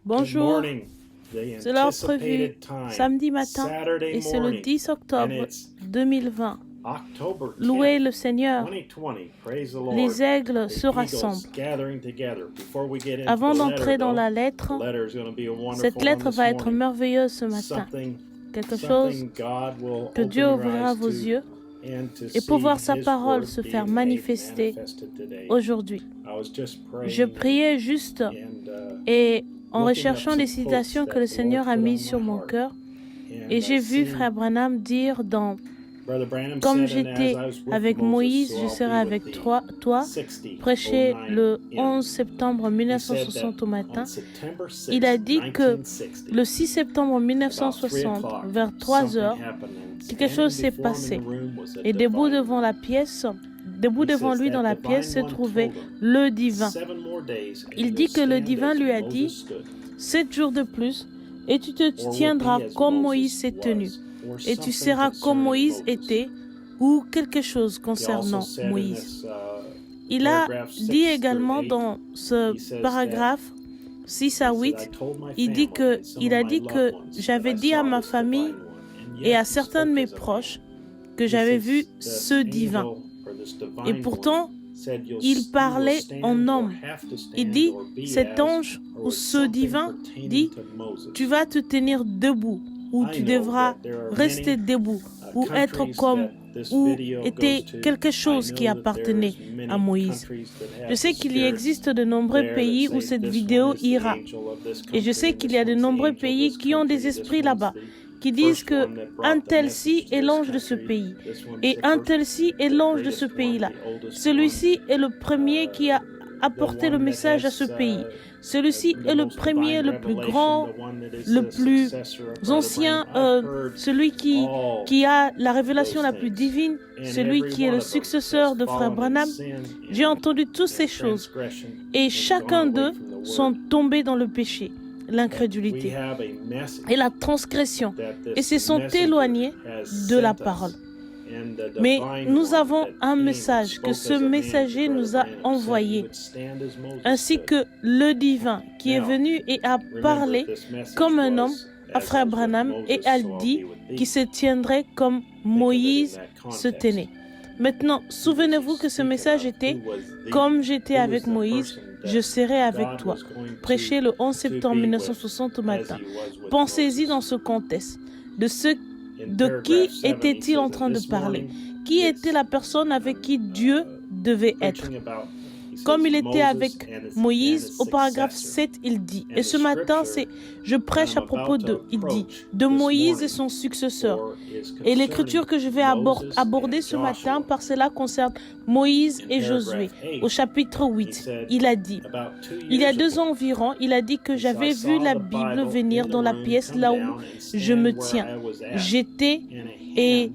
Bonjour, c'est l'heure prévue, samedi matin, et c'est le 10 octobre 2020. Louez le Seigneur, les aigles se rassemblent. Avant d'entrer dans la lettre, cette lettre va être merveilleuse ce matin. Quelque chose que Dieu ouvrira vos yeux et pour voir sa parole se faire manifester aujourd'hui. Je priais juste et en recherchant les citations que le Seigneur a mises sur mon cœur, et j'ai vu Frère Branham dire comme j'étais avec Moïse, je serai avec toi, prêché le 11 septembre 1960 au matin. Il a dit que le 6 septembre 1960, vers 3 heures, quelque chose s'est passé. Et debout devant lui dans la pièce se trouvait le divin. Il dit que le divin lui a dit 7 jours de plus et tu te tiendras comme Moïse s'est tenu et tu seras comme Moïse était ou quelque chose concernant Moïse. Il a dit également dans ce paragraphe 6 à 8, il a dit que j'avais dit à ma famille et à certains de mes proches que j'avais vu ce divin. Et pourtant, il parlait en homme. Il dit, cet ange ou ce divin dit, tu vas te tenir debout, ou tu devras rester debout, ou être comme, ou était quelque chose qui appartenait à Moïse. Je sais qu'il y existe de nombreux pays où cette vidéo ira. Et je sais qu'il y a de nombreux pays qui ont des esprits là-bas, qui disent que un tel-ci est l'ange de ce pays et un tel-ci est l'ange de ce pays-là. Celui-ci est le premier qui a apporté le message à ce pays. Celui-ci est le premier, le plus grand, le plus ancien, celui qui a la révélation la plus divine, celui qui est le successeur de Frère Branham. J'ai entendu toutes ces choses et chacun d'eux sont tombés dans le péché, l'incrédulité et la transgression et se sont éloignés de la parole. Mais nous avons un message que ce messager nous a envoyé, ainsi que le divin qui est venu et a parlé comme un homme à Frère Branham et a dit qu'il se tiendrait comme Moïse se tenait. Maintenant, souvenez-vous que ce message était « Comme j'étais avec Moïse, je serai avec toi », prêché le 11 septembre 1960 au matin. Pensez-y dans ce contexte. De qui était-il en train de parler? Qui était la personne avec qui Dieu devait être? Comme il était avec Moïse, au paragraphe 7, il dit, et ce matin, je prêche à propos de, il dit, de Moïse et son successeur. Et l'écriture que je vais aborder ce matin, par cela concerne Moïse et Josué. Au chapitre 8, il a dit, il y a 2 ans environ, il a dit que j'avais vu la Bible venir dans la pièce là où je me tiens. J'étais et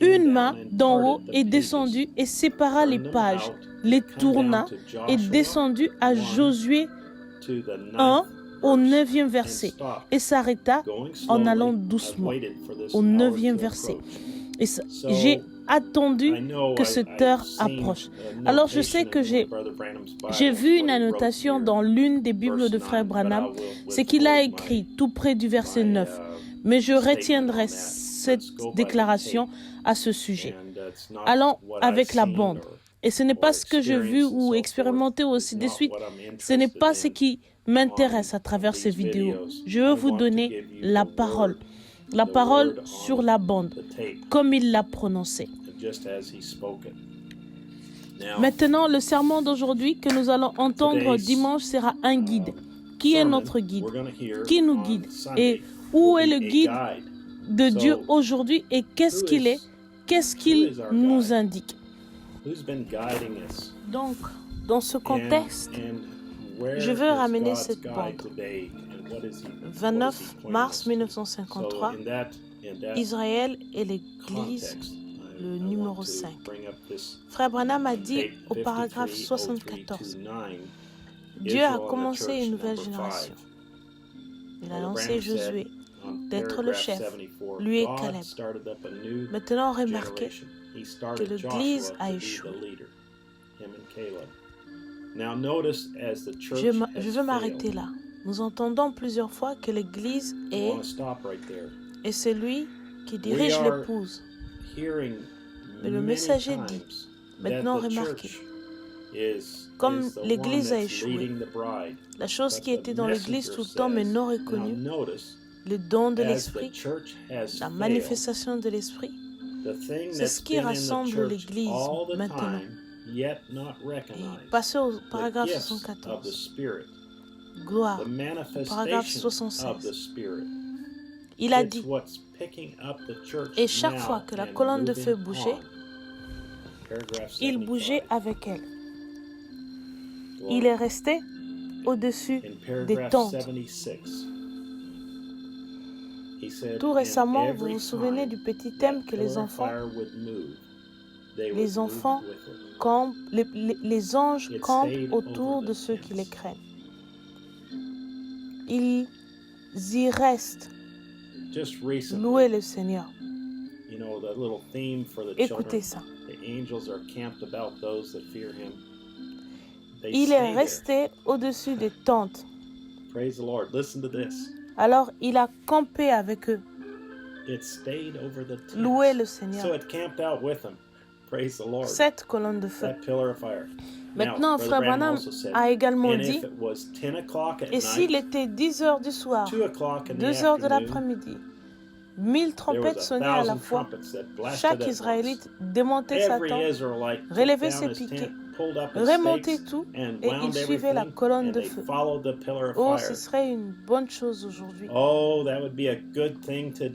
une main d'en haut est descendue et sépara les pages, les tourna et descendit à Josué 1 au 9e verset et s'arrêta en allant doucement au 9e verset. Et j'ai attendu que cette heure approche. Alors je sais que j'ai vu une annotation dans l'une des Bibles de Frère Branham, c'est qu'il a écrit tout près du verset 9. Mais je retiendrai cette déclaration à ce sujet. Allons avec la bande. Et ce n'est pas ce que j'ai vu ou expérimenté ou ainsi de suite. Ce n'est pas ce qui m'intéresse à travers ces vidéos. Je veux vous donner la parole sur la bande, comme il l'a prononcé. Maintenant, le sermon d'aujourd'hui que nous allons entendre dimanche sera un guide. Qui est notre guide? Qui nous guide? Et où est le guide de Dieu aujourd'hui et qu'est-ce qu'il est? Qu'est-ce qu'il nous indique? Donc, dans ce contexte, je veux ramener cette bande. 29 mars 1953, Israël et l'Église, le numéro 5. Frère Branham a dit au paragraphe 74, Dieu a commencé une nouvelle génération. Il a lancé Josué d'être le chef, lui et Caleb. Maintenant, remarquez que l'Église a échoué. Je veux m'arrêter là. Nous entendons plusieurs fois que l'Église est celui qui dirige l'épouse. Mais le messager dit, maintenant remarquez, comme l'Église a échoué, la chose qui était dans l'Église tout le temps mais non reconnue, le don de l'Esprit, la manifestation de l'Esprit, c'est ce qui rassemble l'Église maintenant. Et passez au paragraphe 74. Gloire, paragraphe 76. Il a dit, et chaque fois que la colonne de feu bougeait, il bougeait avec elle. Il est resté au-dessus des tentes. Tout récemment, vous vous souvenez du petit thème que les enfants campent, les anges campent autour de ceux qui les craignent. Ils y restent. Louez le Seigneur. Écoutez ça. Il est resté au-dessus des tentes. Alors il a campé avec eux. Louez le Seigneur. Cette colonne de feu. Maintenant, Frère Branham a également dit, et s'il était 10 heures du soir, 2 heures de l'après-midi, 1000 trompettes sonnaient à la fois, chaque Israélite démontait sa tente, relevait ses piquets, remontait tout et il suivait la colonne de feu. Oh, ce serait une bonne chose aujourd'hui.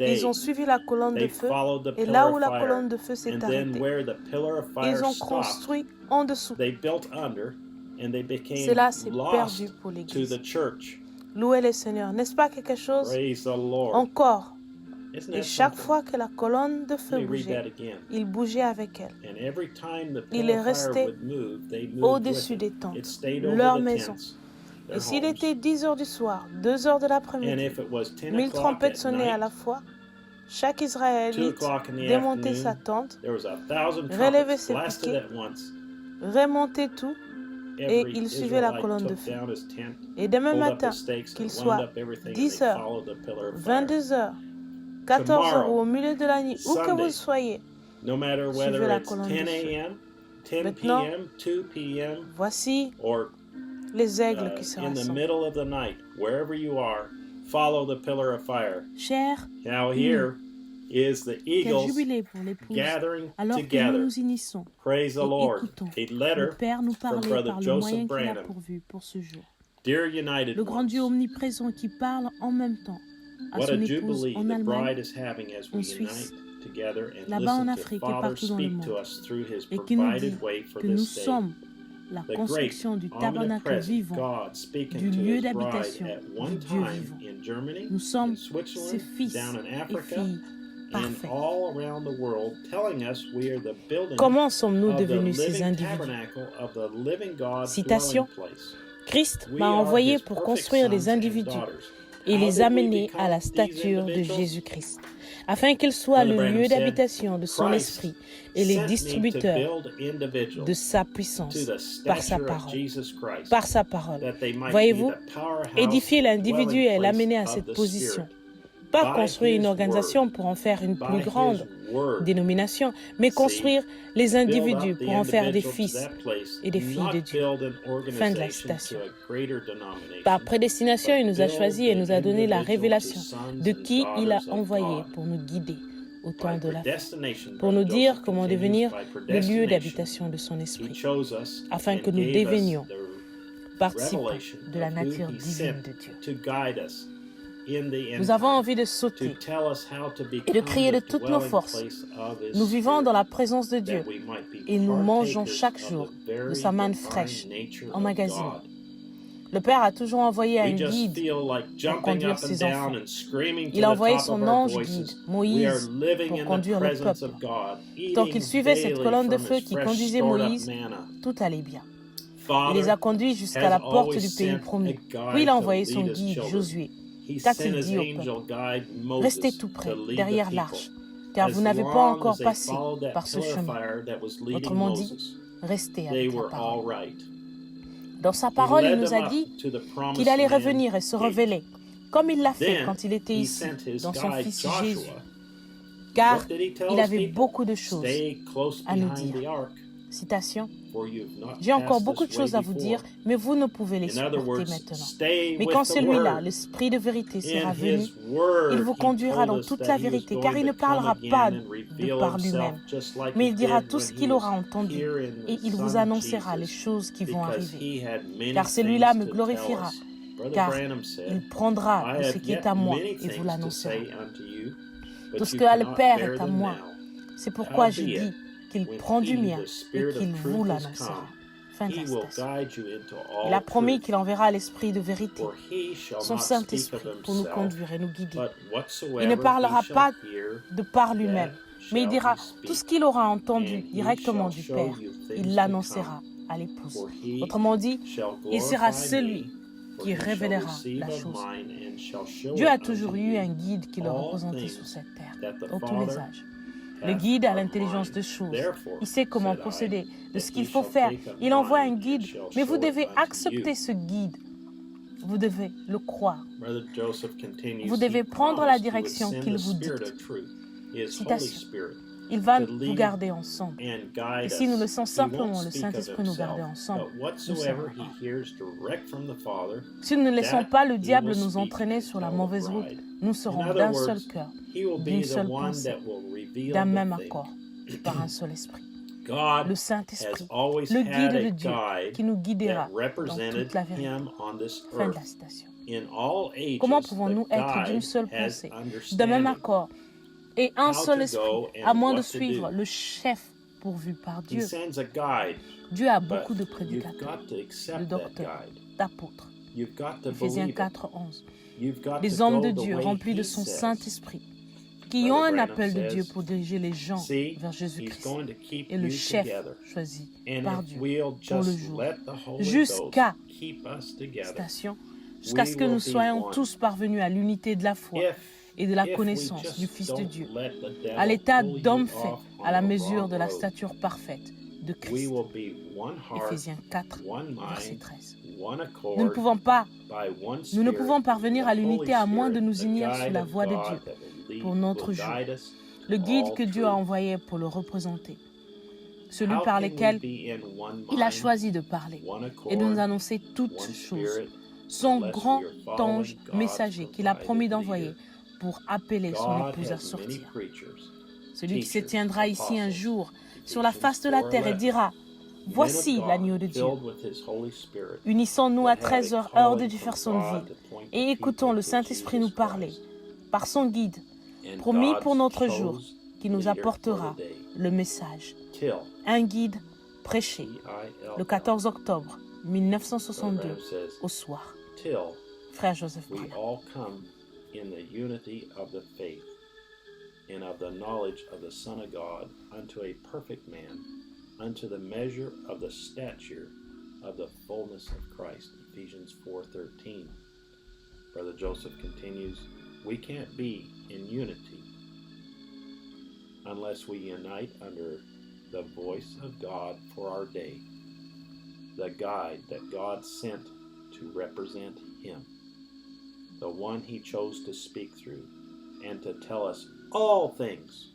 Ils ont suivi la colonne de feu et là où la colonne de feu s'est arrêtée, ils ont construit en dessous. Cela s'est perdu pour l'Église. Louez le Seigneur. N'est-ce pas quelque chose encore? Et chaque fois que la colonne de feu bougeait, il bougeait avec elle. Il est resté au-dessus des tentes, leur maison. Et s'il était 10 heures du soir, 2 heures de l'après-midi, 1000 trompettes sonnaient à la fois, chaque Israélite démontait sa tente, relevait ses piquets, remontait tout, et il suivait la colonne de feu. Et demain matin, qu'il soit 10 heures, 22 heures, 14 heures ou au milieu de la nuit, où que vous soyez, suivez la colonne de feu. Maintenant, voici les aigles qui se rassemblent. Cher, quel jubilé pour l'épouse, alors que nous nous unissons et écoutons le Père nous parler par le moyen qu'il a pourvu pour ce jour. Le grand Dieu omniprésent qui parle en même temps à son épouse en Allemagne, en Suisse, là-bas en Afrique et partout dans le monde, et qui nous dit que nous sommes la construction du tabernacle vivant, du lieu d'habitation du Dieu vivant. Nous sommes ses fils et filles parfaits. Comment sommes-nous devenus ces individus? Citation. Christ m'a envoyé pour construire les individus et les amener à la stature de Jésus-Christ, afin qu'ils soient le lieu d'habitation de son esprit et les distributeurs de sa puissance par sa parole. Par sa parole. Voyez-vous, édifier l'individu et l'amener à cette position. Pas construire une organisation pour en faire une plus grande dénomination, mais construire les individus pour en faire des fils et des filles de Dieu. Fin de la citation. Par prédestination, il nous a choisis et nous a donné la révélation de qui il a envoyé pour nous guider au temps de la fin, pour nous dire comment devenir le lieu d'habitation de son esprit, afin que nous devenions participants de la nature divine de Dieu. Nous avons envie de sauter et de crier de toutes nos forces. Nous vivons dans la présence de Dieu et nous mangeons chaque jour de sa manne fraîche, emmagasinée. Le Père a toujours envoyé un guide pour conduire ses enfants. Il a envoyé son ange guide, Moïse, pour conduire le peuple. Tant qu'il suivait cette colonne de feu qui conduisait Moïse, tout allait bien. Il les a conduits jusqu'à la porte du pays promis. Puis il a envoyé son guide, Josué. Qu'a-t-il dit au peuple? Restez tout près, derrière l'arche, car vous n'avez pas encore passé par ce chemin. Autrement dit, restez avec la parole. Dans sa parole, il nous a dit qu'il allait revenir et se révéler, comme il l'a fait quand il était ici, dans son Fils Jésus. Car il avait beaucoup de choses à nous dire. Citation. J'ai encore beaucoup de choses à vous dire, mais vous ne pouvez les supporter maintenant. Mais quand celui-là, l'Esprit de vérité, sera venu, il vous conduira dans toute la vérité, car il ne parlera pas de par lui-même, mais il dira tout ce qu'il aura entendu, et il vous annoncera les choses qui vont arriver. Car celui-là me glorifiera, car il prendra de ce qui est à moi et vous l'annoncera. Tout ce que a le Père est à moi. C'est pourquoi je dis qu'il prend du mien et qu'il vous l'annoncera. Fin de la citation. Il a promis qu'il enverra l'Esprit de vérité, son Saint-Esprit, pour nous conduire et nous guider. Il ne parlera pas de par lui-même, mais il dira tout ce qu'il aura entendu directement du Père. Il l'annoncera à l'épouse. Autrement dit, il sera celui qui révélera la chose. Dieu a toujours eu un guide qui le représentait sur cette terre, dans tous les âges. Le guide a l'intelligence de choses. Il sait comment procéder, de ce qu'il faut faire. Il envoie un guide, mais vous devez accepter ce guide. Vous devez le croire. Vous devez prendre la direction qu'il vous dicte. Citation. Il va vous garder ensemble. Et si nous laissons simplement le Saint-Esprit nous garder ensemble, nous serons un. Si nous ne laissons pas le diable nous entraîner sur la mauvaise route, nous serons d'un seul cœur, d'une seule pensée, d'un même accord, par un seul esprit. Le Saint-Esprit, le guide de Dieu, qui nous guidera dans toute la vérité. Fin de la citation. Comment pouvons-nous être d'une seule pensée, d'un même accord, et un seul esprit, à moins de suivre le chef pourvu par Dieu? Dieu a beaucoup de prédicateurs, de docteurs, d'apôtres. Éphésiens 4:11. Des hommes de Dieu remplis de son Saint-Esprit, qui ont un appel de Dieu pour diriger les gens vers Jésus-Christ, et le chef choisi par Dieu pour le jour, jusqu'à ce que nous soyons tous parvenus à l'unité de la foi et de la connaissance du Fils de Dieu, à l'état d'homme fait, à la mesure de la stature parfaite de Christ. Éphésiens 4, verset 13. Nous ne pouvons parvenir à l'unité à moins de nous unir sur la voie de Dieu pour notre jour, le guide que Dieu a envoyé pour le représenter, celui par lequel il a choisi de parler et de nous annoncer toutes choses, son grand ange messager qu'il a promis d'envoyer pour appeler son épouse à sortir. Celui qui se tiendra ici un jour sur la face de la terre et dira « Voici l'agneau de Dieu ». Unissons-nous à 13 heures de Jeffersonville et écoutons le Saint-Esprit nous parler par son guide, promis pour notre jour, qui nous apportera le message. Un guide prêché le 14 octobre 1962 au soir. Frère Joseph Branham. In the unity of the faith and of the knowledge of the Son of God, unto a perfect man, unto the measure of the stature of the fullness of Christ. Ephesians 4:13. Brother Joseph continues, we can't be in unity unless we unite under the voice of God for our day, the guide that God sent to represent Him, the one He chose to speak through and to tell us all things.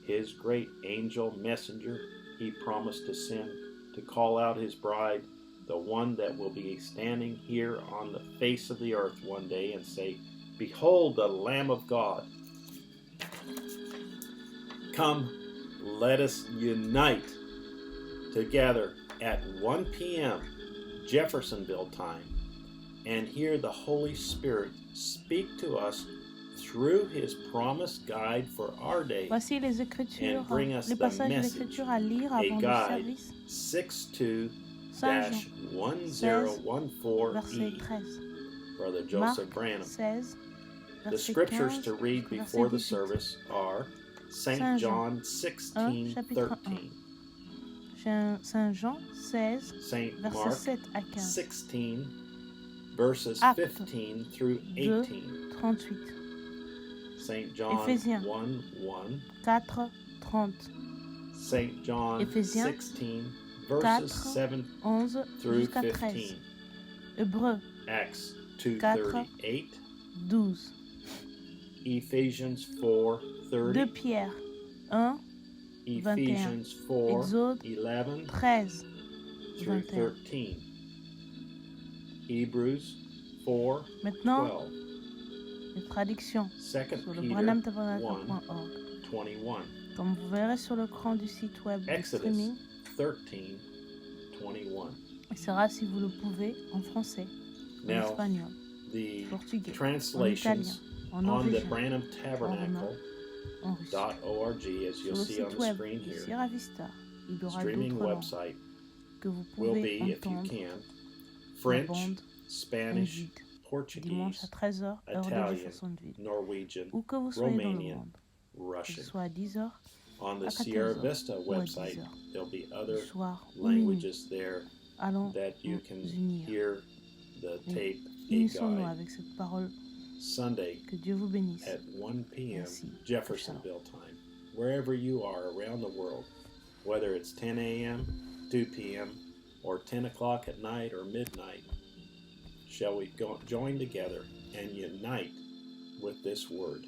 His great angel messenger He promised to send to call out His bride, the one that will be standing here on the face of the earth one day and say, behold the Lamb of God. Come, let us unite together at 1 p.m. Jeffersonville time and hear the Holy Spirit speak to us through His promised guide for our day. Voici les Écritures, les passages des Écritures à lire avant le service. 62-1014 verset 13. Brother Joseph Branham. 16, the scriptures to read before the service are St. John 16:13. Saint Jean 16, St. verset Mark 7 à 15. 16, verses Actes 15 through 18. 38. St. John Éphésiens 1:1. 4, 30. St. John Éphésiens 16, 4, 11 jusqu'à 13. Hébreux Acts 4, 2:38. 12. Ephesians 4:30. 2 Pierre 1, 21. Ephesians 4, Exode 11 13, through 21. 13. Hebrews 4, Maintenant, 12. les traductions 2 sur le Peter branhamtabernacle.org. 1:21. Comme vous verrez sur l'écran du site web de Exodus streaming, 13:21. il sera, si vous le pouvez, en français, en Now, espagnol, the portugais, en translations italien, en on the norvégien, branhamtabernacle.org, en russe. as Sur you'll le see on site the web screen de here, Sierra Vista, il y aura streaming d'autres langues website que vous will pouvez be, if you entendre. can, La French, bande Spanish, dimanche Portuguese, à 13h, heure de Italian, Jeffersonville. Norwegian, Où que vous soyez dans le Romanian, monde, que Russian. ce soit à 10h, On à the Sierra 14h Vista ou à website, 10h, there'll be du other soir ou minuit. languages there Allons that you nous can unir. hear the tape Unissons-nous guide avec cette parole. Sunday Que Dieu vous bénisse. at 1 p.m. Merci. Jeffersonville time. Wherever you are around the world, whether it's 10 a.m., 2 p.m., or 10 o'clock at night or midnight, shall we join together and unite with this word.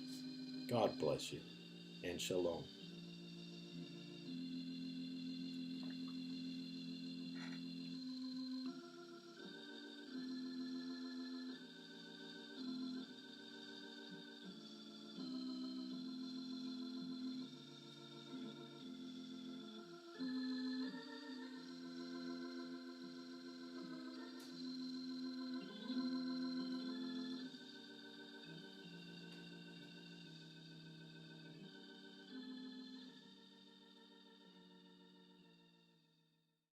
God bless you, and shalom.